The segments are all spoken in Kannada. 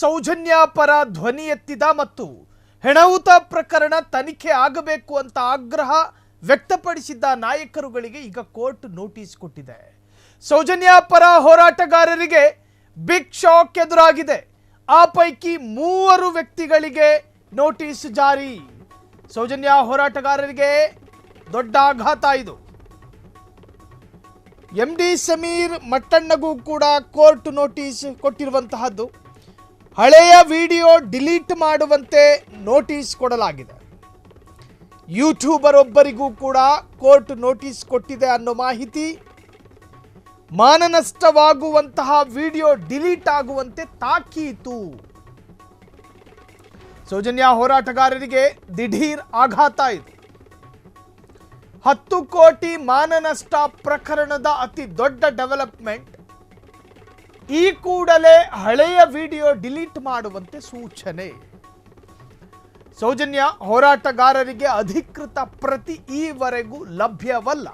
ಸೌಜನ್ಯ ಪರ ಧ್ವನಿ ಎತ್ತಿದ ಮತ್ತು ಹೆಣವುತ ಪ್ರಕರಣ ತನಿಖೆ ಆಗಬೇಕು ಅಂತ ಆಗ್ರಹ ವ್ಯಕ್ತಪಡಿಸಿದ್ದ ನಾಯಕರುಗಳಿಗೆ ಈಗ ಕೋರ್ಟ್ ನೋಟಿಸ್ ಕೊಟ್ಟಿದೆ. ಸೌಜನ್ಯ ಪರ ಹೋರಾಟಗಾರರಿಗೆ ಬಿಗ್ ಶಾಕ್ ಎದುರಾಗಿದೆ. ಆ ಪೈಕಿ 3 ವ್ಯಕ್ತಿಗಳಿಗೆ ನೋಟಿಸ್ ಜಾರಿ. ಸೌಜನ್ಯ ಹೋರಾಟಗಾರರಿಗೆ ದೊಡ್ಡ ಆಘಾತ ಇದು. MD ಸಮೀರ್ ಮಟ್ಟಣ್ಣಗೂ ಕೂಡ ಕೋರ್ಟ್ ನೋಟಿಸ್ ಕೊಟ್ಟಿರುವಂತಹದ್ದು. ಹಳೆಯ ವಿಡಿಯೋ ಡಿಲೀಟ್ ಮಾಡುವಂತೆ ನೋಟಿಸ್ ಕೊಡಲಾಗಿದೆ. ಯೂಟ್ಯೂಬರ್ ಒಬ್ಬರಿಗೂ ಕೂಡ ಕೋರ್ಟ್ ನೋಟಿಸ್ ಕೊಟ್ಟಿದೆ ಅನ್ನೋ ಮಾಹಿತಿ. ಮಾನನಷ್ಟವಾಗುವಂತಹ ವಿಡಿಯೋ ಡಿಲೀಟ್ ಆಗುವಂತೆ ತಾಕೀತು. ಸೌಜನ್ಯ ಹೋರಾಟಗಾರರಿಗೆ ದಿಢೀರ್ ಆಘಾತ ಇದು. 10 ಕೋಟಿ ಮಾನನಷ್ಟ ಪ್ರಕರಣದ ಅತಿ ದೊಡ್ಡ ಡೆವಲಪ್ಮೆಂಟ್. ಈ ಕೂಡಲೇ ಹಳೆಯ ವಿಡಿಯೋ ಡಿಲೀಟ್ ಮಾಡುವಂತೆ ಸೂಚನೆ. ಸೌಜನ್ಯ ಹೋರಾಟಗಾರರಿಗೆ ಅಧಿಕೃತ ಪ್ರತಿ ಈವರೆಗೂ ಲಭ್ಯವಲ್ಲ.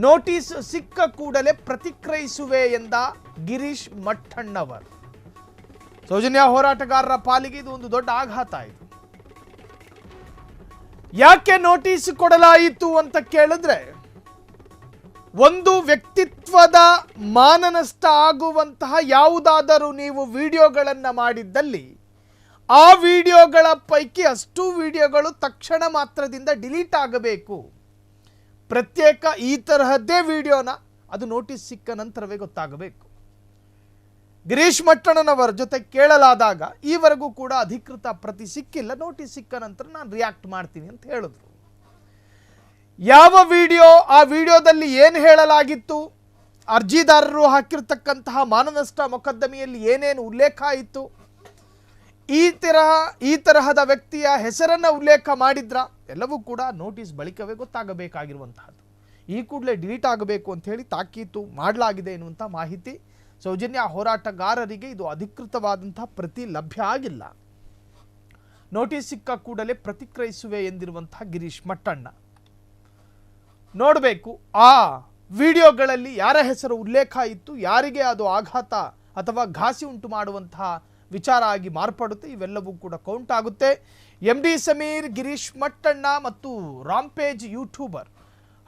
ನೋಟಿಸ್ ಸಿಕ್ಕ ಕೂಡಲೇ ಪ್ರತಿಕ್ರಿಯಿಸುವೆ ಎಂದ ಗಿರೀಶ್ ಮಟ್ಟಣ್ಣವರ್. ಸೌಜನ್ಯ ಹೋರಾಟಗಾರರ ಪಾಲಿಗೆ ಇದು ಒಂದು ದೊಡ್ಡ ಆಘಾತ ಆಯಿತು. ಯಾಕೆ ನೋಟಿಸ್ ಕೊಡಲಾಯಿತು ಅಂತ ಕೇಳಿದ್ರೆ, ಒಂದು ವ್ಯಕ್ತಿತ್ವದ ಮಾನನಷ್ಟ ಆಗುವಂತಹ ಯಾವುದಾದರೂ ನೀವು ವಿಡಿಯೋಗಳನ್ನು ಮಾಡಿದ್ದಲ್ಲಿ ಆ ವಿಡಿಯೋಗಳ ಪೈಕಿ ಅಷ್ಟು ವಿಡಿಯೋಗಳು ತಕ್ಷಣ ಮಾತ್ರದಿಂದ ಡಿಲೀಟ್ ಆಗಬೇಕು. ಪ್ರತ್ಯೇಕ ಈ ತರಹದ್ದೇ ವಿಡಿಯೋನ ಅದು ನೋಟಿಸ್ ಸಿಕ್ಕ ನಂತರವೇ ಗೊತ್ತಾಗಬೇಕು. ಗಿರೀಶ್ ಮಟ್ಟಣ್ಣನವರ ಜೊತೆ ಕೇಳಲಾದಾಗ ಈವರೆಗೂ ಕೂಡ ಅಧಿಕೃತ ಪ್ರತಿ ಸಿಕ್ಕಿಲ್ಲ, ನೋಟಿಸ್ ಸಿಕ್ಕ ನಂತರ ನಾನು ರಿಯಾಕ್ಟ್ ಮಾಡ್ತೀನಿ ಅಂತ ಹೇಳಿದ್ರು. ಯಾವ ವಿಡಿಯೋ, ಆ ವಿಡಿಯೋದಲ್ಲಿ ಏನು ಹೇಳಲಾಗಿತ್ತು, ಅರ್ಜಿದಾರರು ಹಾಕಿರ್ತಕ್ಕಂತಹ ಮಾನನಷ್ಟ ಮೊಕದ್ದಮೆಯಲ್ಲಿ ಏನೇನು ಉಲ್ಲೇಖ ಇತ್ತು, ಈ ತರಹದ ವ್ಯಕ್ತಿಯ ಹೆಸರನ್ನು ಉಲ್ಲೇಖ ಮಾಡಿದ್ರ, ಎಲ್ಲವೂ ಕೂಡ ನೋಟಿಸ್ ಬಳಿಕವೇ ಗೊತ್ತಾಗಬೇಕಾಗಿರುವಂತಹದ್ದು. ಈ ಕೂಡಲೇ ಡಿಲೀಟ್ ಆಗಬೇಕು ಅಂತ ಹೇಳಿ ತಾಕೀತು ಮಾಡಲಾಗಿದೆ ಎನ್ನುವಂಥ ಮಾಹಿತಿ. ಸೌಜನ್ಯ ಹೋರಾಟಗಾರರಿಗೆ ಇದು ಅಧಿಕೃತವಾದಂತಹ ಪ್ರತಿ ಲಭ್ಯ ಆಗಿಲ್ಲ. ನೋಟಿಸ್ ಸಿಕ್ಕ ಕೂಡಲೇ ಪ್ರತಿಕ್ರಿಯಿಸುವೆ ಎಂದಿರುವಂತಹ ಗಿರೀಶ್ ಮಟ್ಟಣ್ಣ. ನೋಡಬೇಕು ಆ ವಿಡಿಯೋಗಳಲ್ಲಿ ಯಾರ ಹೆಸರು ಉಲ್ಲೇಖ ಇತ್ತು, ಯಾರಿಗೆ ಅದು ಆಘಾತ ಅಥವಾ ಘಾಸಿ ಉಂಟು ಮಾಡುವಂತಹ ವಿಚಾರ ಆಗಿ ಮಾರ್ಪಡುತ್ತೆ, ಇವೆಲ್ಲವೂ ಕೂಡ ಕೌಂಟ್ ಆಗುತ್ತೆ. MD ಸಮೀರ್, ಗಿರೀಶ್ ಮಟ್ಟಣ್ಣ ಮತ್ತು ರಾಂಪೇಜ್ ಯೂಟ್ಯೂಬರ್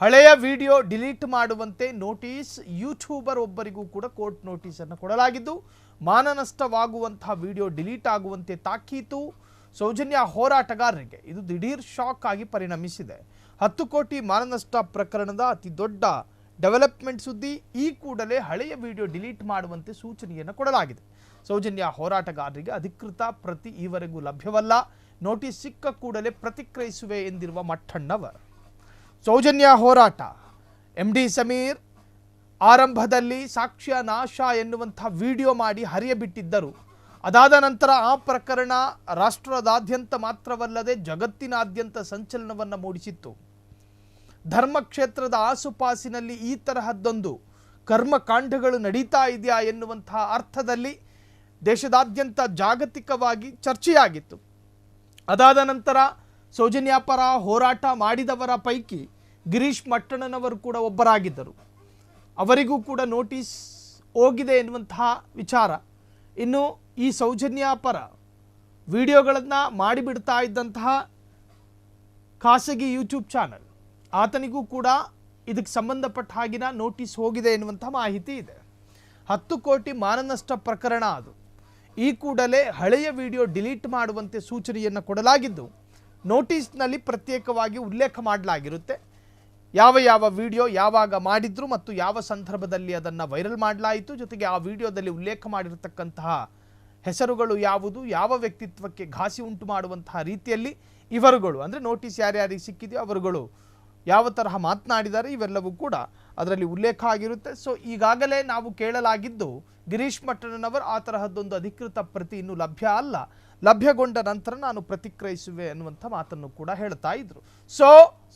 ಹಳೆಯ ವಿಡಿಯೋ ಡಿಲೀಟ್ ಮಾಡುವಂತೆ ನೋಟಿಸ್. ಯೂಟ್ಯೂಬರ್ ಒಬ್ಬರಿಗೂ ಕೂಡ ಕೋರ್ಟ್ ನೋಟಿಸನ್ನು ಕೊಡಲಾಗಿದ್ದು, ಮಾನನಷ್ಟವಾಗುವಂತಹ ವಿಡಿಯೋ ಡಿಲೀಟ್ ಆಗುವಂತೆ ತಾಕೀತು. ಸೌಜನ್ಯ ಹೋರಾಟಗಾರರಿಗೆ ಇದು ದಿಢೀರ್ ಶಾಕ್ ಆಗಿ ಪರಿಣಮಿಸಿದೆ. 10 ಕೋಟಿ ಮಾನನಷ್ಟ ಪ್ರಕರಣದ ಅತಿ ದೊಡ್ಡ ಡೆವಲಪ್ಮೆಂಟ್ ಸುದ್ದಿ. ಈ ಕೂಡಲೇ ಹಳೆಯ ವಿಡಿಯೋ ಡಿಲೀಟ್ ಮಾಡುವಂತೆ ಸೂಚನೆಯನ್ನು ಕೊಡಲಾಗಿದೆ. ಸೌಜನ್ಯ ಹೋರಾಟಗಾರರಿಗೆ ಅಧಿಕೃತ ಪ್ರತಿ ಈವರೆಗೂ ಲಭ್ಯವಲ್ಲ. ನೋಟಿಸ್ ಸಿಕ್ಕ ಕೂಡಲೇ ಪ್ರತಿಕ್ರಿಯಿಸುವೆ ಎಂದಿರುವ ಮಟ್ಟಣ್ಣವರ್. ಸೌಜನ್ಯ ಹೋರಾಟ, MD ಸಮೀರ್ ಆರಂಭದಲ್ಲಿ ಸಾಕ್ಷ್ಯ ನಾಶ ಎನ್ನುವಂಥ ವಿಡಿಯೋ ಮಾಡಿ ಹರಿಯಬಿಟ್ಟಿದ್ದರು. ಅದಾದ ನಂತರ ಆ ಪ್ರಕರಣ ರಾಷ್ಟ್ರದಾದ್ಯಂತ ಮಾತ್ರವಲ್ಲದೆ ಜಗತ್ತಿನಾದ್ಯಂತ ಸಂಚಲನವನ್ನು ಮೂಡಿಸಿತ್ತು. ಧರ್ಮಕ್ಷೇತ್ರದ ಆಸುಪಾಸಿನಲ್ಲಿ ಈ ತರಹದ್ದೊಂದು ಕರ್ಮಕಾಂಡಗಳು ನಡೀತಾ ಇದೆಯಾ ಎನ್ನುವಂತಹ ಅರ್ಥದಲ್ಲಿ ದೇಶದಾದ್ಯಂತ ಜಾಗತಿಕವಾಗಿ ಚರ್ಚೆಯಾಗಿತ್ತು. ಅದಾದ ನಂತರ ಸೌಜನ್ಯ ಪರ ಹೋರಾಟ ಮಾಡಿದವರ ಪೈಕಿ ಗಿರೀಶ್ ಮಟ್ಟಣ್ಣನವರು ಕೂಡ ಒಬ್ಬರಾಗಿದ್ದರು. ಅವರಿಗೂ ಕೂಡ ನೋಟಿಸ್ ಹೋಗಿದೆ ಎನ್ನುವಂತಹ ವಿಚಾರ. ಇನ್ನು ಈ ಸೌಜನ್ಯ ಪರ ವಿಡಿಯೋಗಳನ್ನು ಮಾಡಿಬಿಡ್ತಾ ಇದ್ದಂತಹ ಖಾಸಗಿ ಯೂಟ್ಯೂಬ್ ಚಾನಲ್, ಆತನಿಗೂ ಕೂಡ ಇದಕ್ಕೆ ಸಂಬಂಧಪಟ್ಟ ಹಾಗಿನ ನೋಟಿಸ್ ಹೋಗಿದೆ ಎನ್ನುವಂಥ ಮಾಹಿತಿ ಇದೆ. 10 ಕೋಟಿ ಮಾನನಷ್ಟ ಪ್ರಕರಣ ಅದು. ಈ ಕೂಡಲೇ ಹಳೆಯ ವಿಡಿಯೋ ಡಿಲೀಟ್ ಮಾಡುವಂತೆ ಸೂಚನೆಯನ್ನು ಕೊಡಲಾಗಿದ್ದು, ನೋಟಿಸ್ನಲ್ಲಿ ಪ್ರತ್ಯೇಕವಾಗಿ ಉಲ್ಲೇಖ ಮಾಡಲಾಗಿರುತ್ತೆ. ಯಾವ ವಿಡಿಯೋ ಯಾವಾಗ ಮಾಡಿದ್ರು ಮತ್ತು ಯಾವ ಸಂದರ್ಭದಲ್ಲಿ ಅದನ್ನು ವೈರಲ್ ಮಾಡಲಾಯಿತು, ಜೊತೆಗೆ ಆ ವಿಡಿಯೋದಲ್ಲಿ ಉಲ್ಲೇಖ ಮಾಡಿರತಕ್ಕಂತಹ ಹೆಸರುಗಳು ಯಾವುದು, ಯಾವ ವ್ಯಕ್ತಿತ್ವಕ್ಕೆ ಘಾಸಿ ಉಂಟು ಮಾಡುವಂತಹ ರೀತಿಯಲ್ಲಿ ಇವರುಗಳು, ಅಂದರೆ ನೋಟಿಸ್ ಯಾರ್ಯಾರಿಗೆ ಸಿಕ್ಕಿದೆಯೋ ಅವರುಗಳು ಯಾವ ತರಹ ಮಾತನಾಡಿದ್ದಾರೆ, ಇವೆಲ್ಲವೂ ಕೂಡ ಅದರಲ್ಲಿ ಉಲ್ಲೇಖ ಆಗಿರುತ್ತೆ. ಸೊ ಈಗಾಗಲೇ ನಾವು ಕೇಳಲಾಗಿದ್ದು, ಗಿರೀಶ್ ಮಟ್ಟಣ್ಣನವರು ಆ ತರಹದ್ದೊಂದು ಅಧಿಕೃತ ಪ್ರತಿ ಇನ್ನೂ ಲಭ್ಯ ಅಲ್ಲ, ಲಭ್ಯಗೊಂಡ ನಂತರ ನಾನು ಪ್ರತಿಕ್ರಿಯಿಸುವೆ ಅನ್ನುವಂಥ ಮಾತನ್ನು ಕೂಡ ಹೇಳ್ತಾ ಇದ್ರು. ಸೊ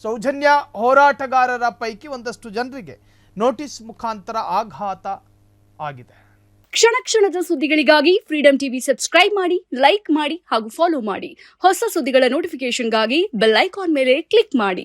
ಸೌಜನ್ಯ ಹೋರಾಟಗಾರರ ಪೈಕಿ ಒಂದಷ್ಟು ಜನರಿಗೆ ನೋಟಿಸ್ ಮುಖಾಂತರ ಆಘಾತ ಆಗಿದೆ. ಕ್ಷಣ ಕ್ಷಣದ ಸುದ್ದಿಗಳಿಗಾಗಿ ಫ್ರೀಡಂ ಟಿವಿ ಸಬ್ಸ್ಕ್ರೈಬ್ ಮಾಡಿ, ಲೈಕ್ ಮಾಡಿ ಹಾಗೂ ಫಾಲೋ ಮಾಡಿ. ಹೊಸ ಸುದ್ದಿಗಳ ನೋಟಿಫಿಕೇಶನ್ಗಾಗಿ ಬೆಲ್ ಐಕಾನ್ ಮೇಲೆ ಕ್ಲಿಕ್ ಮಾಡಿ.